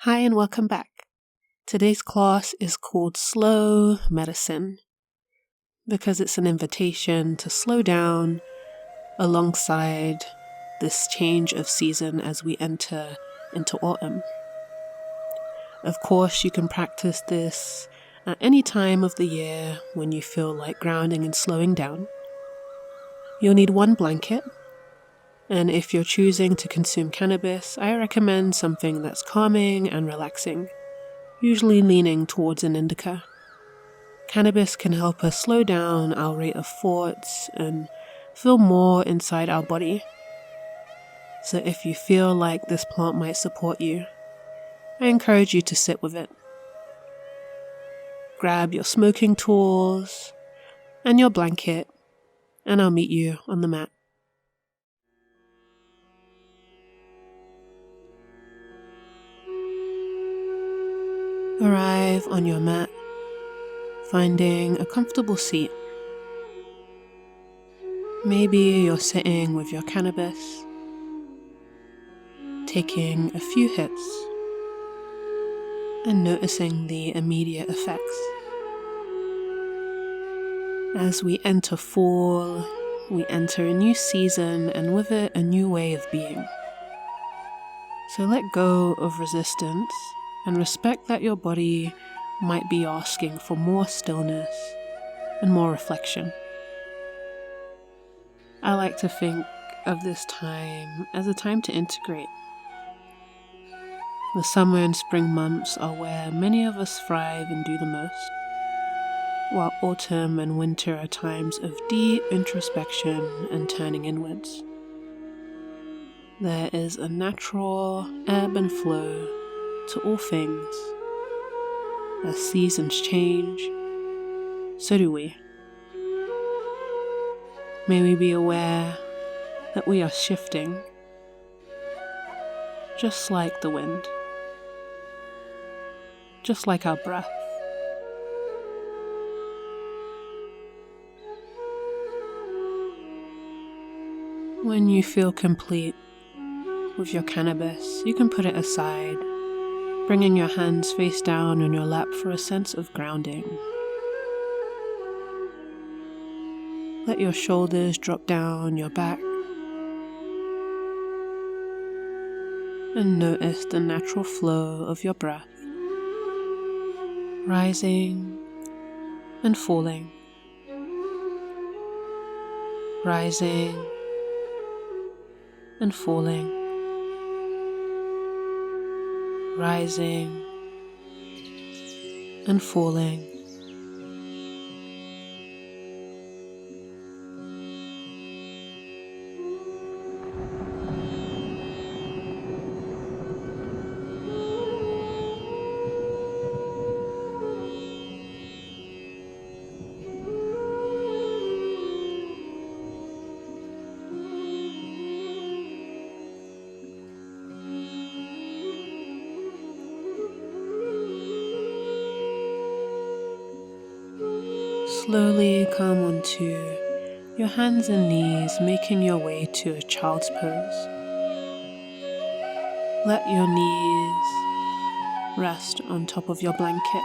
Hi and welcome back. Today's class is called Slow Medicine because it's an invitation to slow down alongside this change of season as we enter into autumn. Of course, you can practice this at any time of the year when you feel like grounding and slowing down. You'll need one blanket, and if you're choosing to consume cannabis, I recommend something that's calming and relaxing, usually leaning towards an indica. Cannabis can help us slow down our rate of thoughts and feel more inside our body. So if you feel like this plant might support you, I encourage you to sit with it. Grab your smoking tools and your blanket, and I'll meet you on the mat. Arrive on your mat, finding a comfortable seat. Maybe you're sitting with your cannabis, taking a few hits and noticing the immediate effects. As we enter fall, we enter a new season and with it a new way of being. So let go of resistance and respect that your body might be asking for more stillness and more reflection. I like to think of this time as a time to integrate. The summer and spring months are where many of us thrive and do the most, while autumn and winter are times of deep introspection and turning inwards. There is a natural ebb and flow to all things. As seasons change, so do we. May we be aware that we are shifting, just like the wind, just like our breath. When you feel complete with your cannabis, you can put it aside, bringing your hands face down on your lap for a sense of grounding. Let your shoulders drop down your back and notice the natural flow of your breath, rising and falling, rising and falling, rising and falling. Slowly come onto your hands and knees, making your way to a child's pose. Let your knees rest on top of your blanket.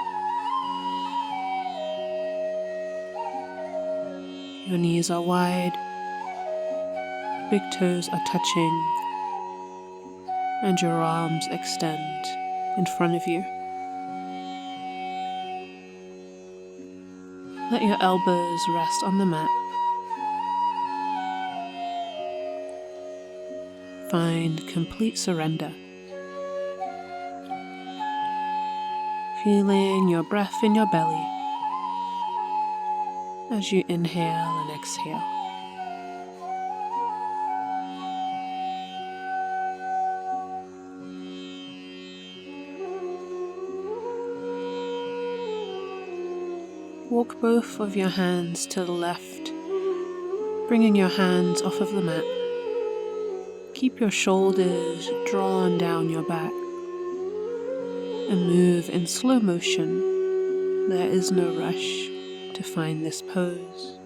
Your knees are wide, big toes are touching, and your arms extend in front of you. Let your elbows rest on the mat. Find complete surrender. Feeling your breath in your belly as you inhale and exhale. Walk both of your hands to the left, bringing your hands off of the mat. Keep your shoulders drawn down your back and move in slow motion. There is no rush to find this pose.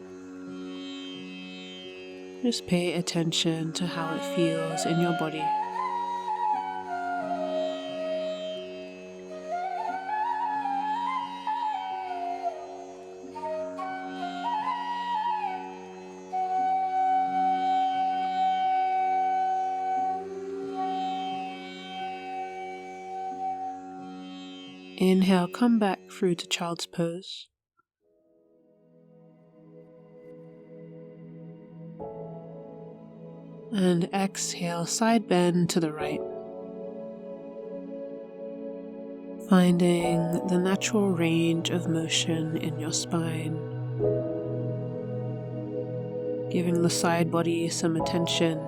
Just pay attention to how it feels in your body. Inhale, come back through to child's pose. And exhale, side bend to the right. Finding the natural range of motion in your spine. Giving the side body some attention.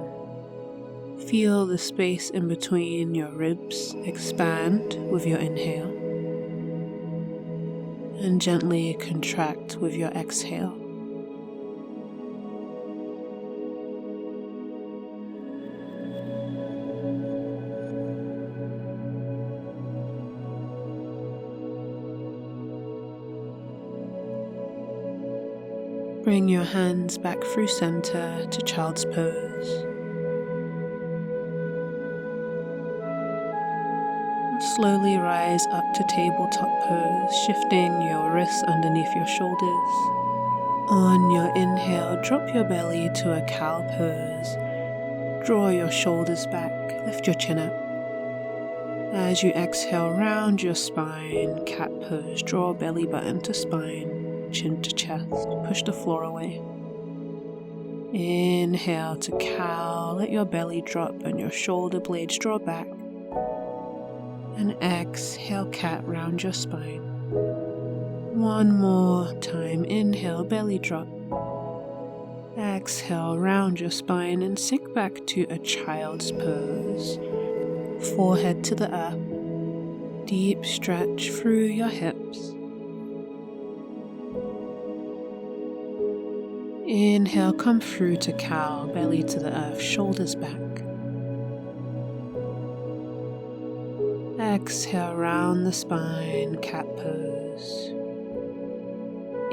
Feel the space in between your ribs expand with your inhale. And gently contract with your exhale. Bring your hands back through center to child's pose. Slowly rise up to tabletop pose, shifting your wrists underneath your shoulders. On your inhale, drop your belly to a cow pose. Draw your shoulders back, lift your chin up. As you exhale, round your spine, cat pose. Draw belly button to spine, chin to chest. Push the floor away. Inhale to cow, let your belly drop and your shoulder blades draw back. And exhale, cat, round your spine. One more time, inhale, belly drop. Exhale, round your spine and sink back to a child's pose. Forehead to the earth. Deep stretch through your hips. Inhale, come through to cow, belly to the earth, shoulders back. Exhale, round the spine, cat pose.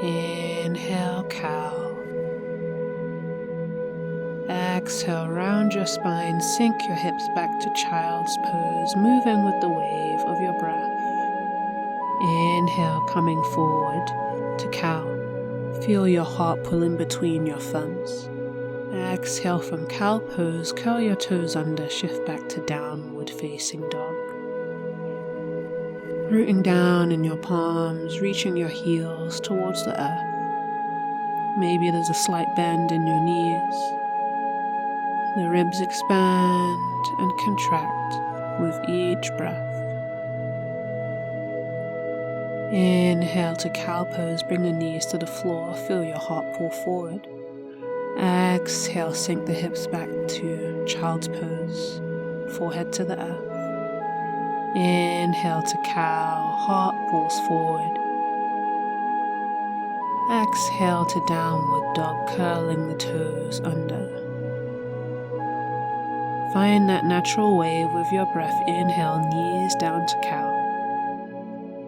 Inhale, cow. Exhale, round your spine, sink your hips back to child's pose, moving with the wave of your breath. Inhale, coming forward to cow. Feel your heart pulling between your thumbs. Exhale from cow pose, curl your toes under, shift back to downward facing dog. Rooting down in your palms, reaching your heels towards the earth. Maybe there's a slight bend in your knees. The ribs expand and contract with each breath. Inhale to cow pose, bring the knees to the floor, feel your heart pull forward. Exhale, sink the hips back to child's pose, forehead to the earth. Inhale to cow, heart pulls forward. Exhale to downward dog, curling the toes under. Find that natural wave with your breath. Inhale, knees down to cow.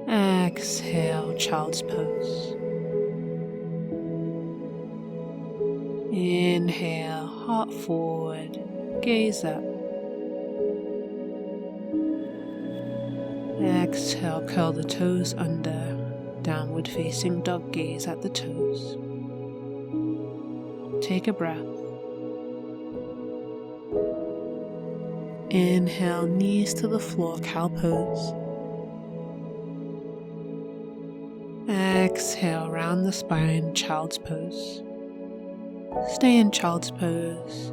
Exhale, child's pose. Inhale, heart forward, gaze up. Exhale, curl the toes under, downward facing dog, gaze at the toes. Take a breath. Inhale, knees to the floor, cow pose. Exhale, round the spine, child's pose. Stay in child's pose.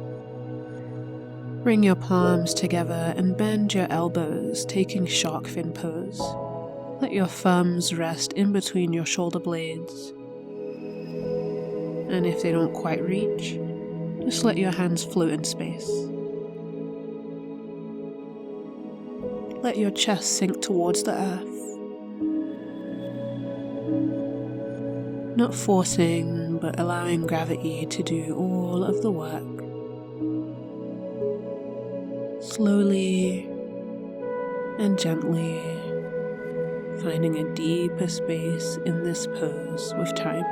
Bring your palms together and bend your elbows, taking shark fin pose. Let your thumbs rest in between your shoulder blades. And if they don't quite reach, just let your hands float in space. Let your chest sink towards the earth. Not forcing, but allowing gravity to do all of the work. Slowly and gently, finding a deeper space in this pose with time.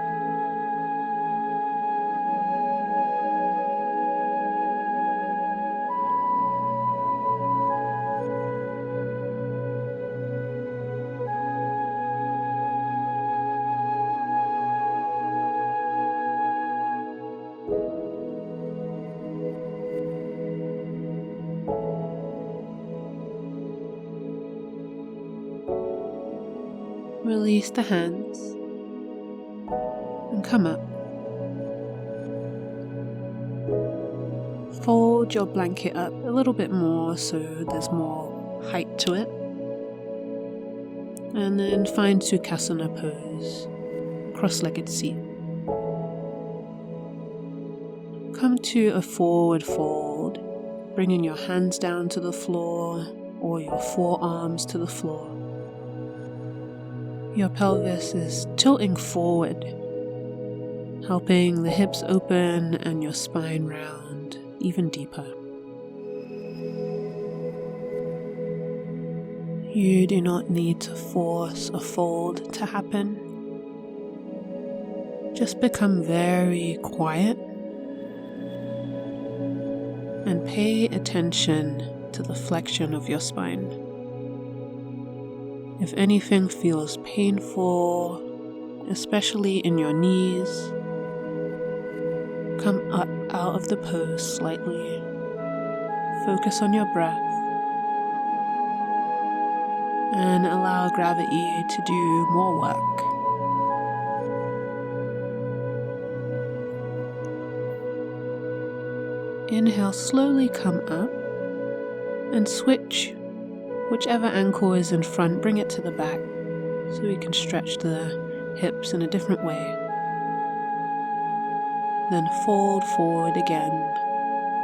Release the hands and come up. Fold your blanket up a little bit more so there's more height to it. And then find Sukhasana pose, cross-legged seat. Come to a forward fold, bringing your hands down to the floor or your forearms to the floor. Your pelvis is tilting forward, helping the hips open and your spine round even deeper. You do not need to force a fold to happen. Just become very quiet and pay attention to the flexion of your spine. If anything feels painful, especially in your knees, come up out of the pose slightly. Focus on your breath and allow gravity to do more work. Inhale, slowly come up and switch whichever ankle is in front, bring it to the back so we can stretch the hips in a different way. Then fold forward again,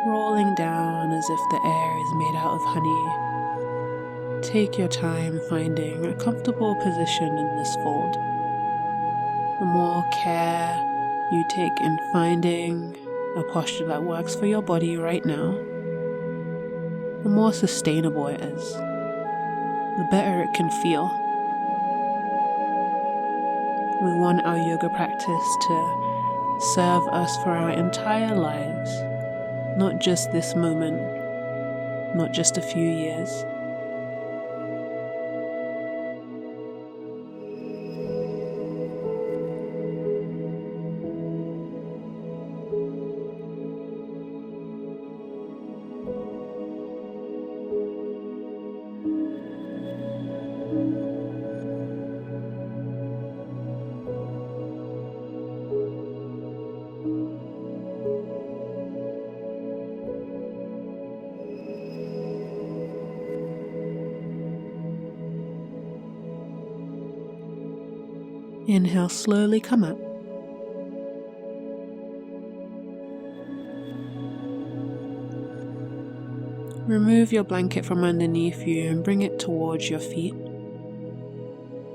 rolling down as if the air is made out of honey. Take your time finding a comfortable position in this fold. The more care you take in finding a posture that works for your body right now, the more sustainable it is, the better it can feel. We want our yoga practice to serve us for our entire lives, not just this moment, not just a few years. Inhale, slowly come up. Remove your blanket from underneath you and bring it towards your feet.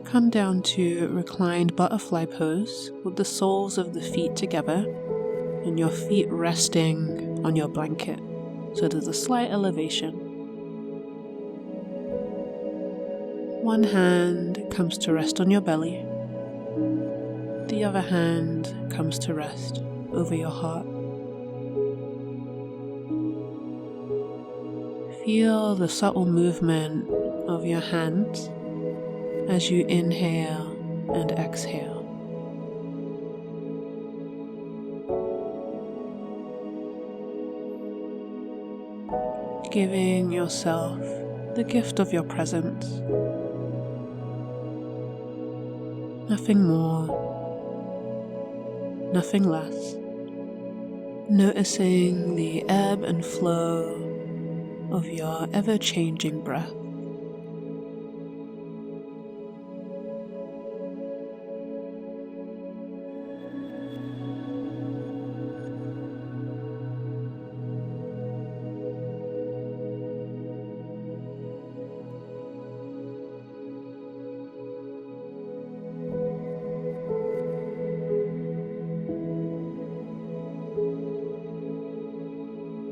Come down to reclined butterfly pose with the soles of the feet together and your feet resting on your blanket, so there's a slight elevation. One hand comes to rest on your belly. The other hand comes to rest over your heart. Feel the subtle movement of your hands as you inhale and exhale. Giving yourself the gift of your presence. Nothing more, nothing less. Noticing the ebb and flow of your ever-changing breath.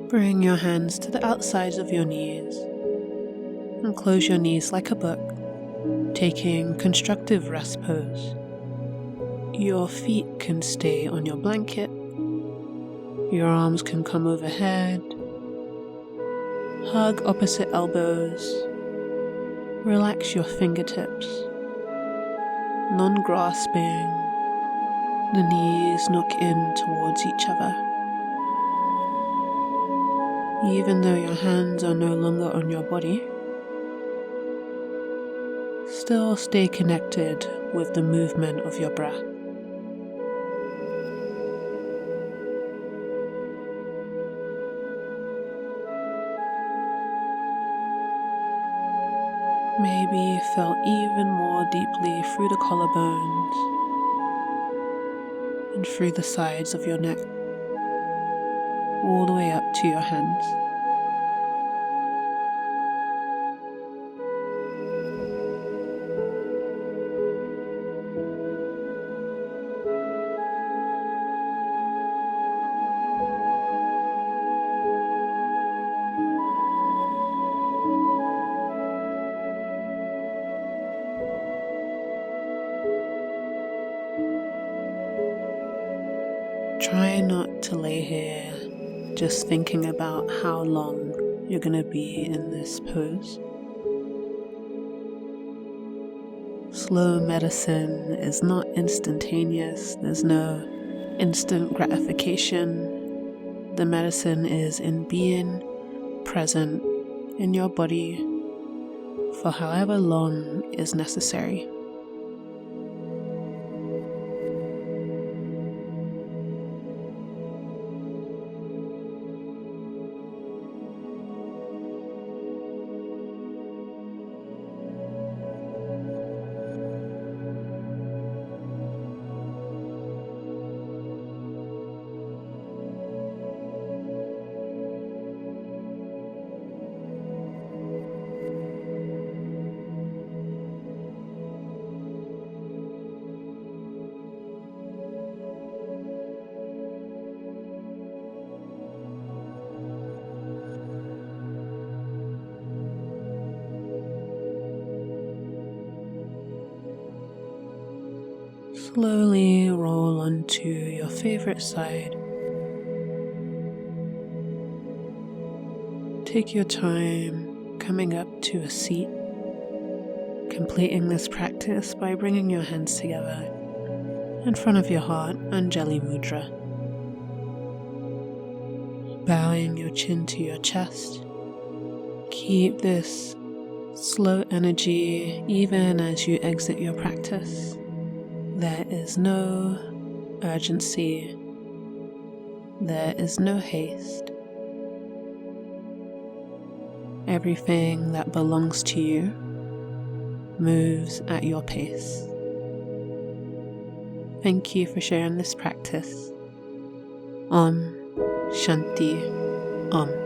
Bring your hands to the outsides of your knees and close your knees like a book, taking constructive rest pose. Your feet can stay on your blanket, your arms can come overhead, hug opposite elbows, relax your fingertips, non-grasping, the knees knock in towards each other. Even though your hands are no longer on your body, Still stay connected with the movement of your breath. Maybe feel even more deeply through the collarbones and through the sides of your neck, all the way up to your hands. Try not to lay here just thinking about how long you're going to be in this pose. Slow medicine is not instantaneous. There's no instant gratification. The medicine is in being present in your body for however long is necessary. Slowly roll onto your favorite side. Take your time coming up to a seat, completing this practice by bringing your hands together in front of your heart, Anjali Mudra. Bowing your chin to your chest. Keep this slow energy even as you exit your practice. There is no urgency. There is no haste. Everything that belongs to you moves at your pace. Thank you for sharing this practice. Om Shanti Om.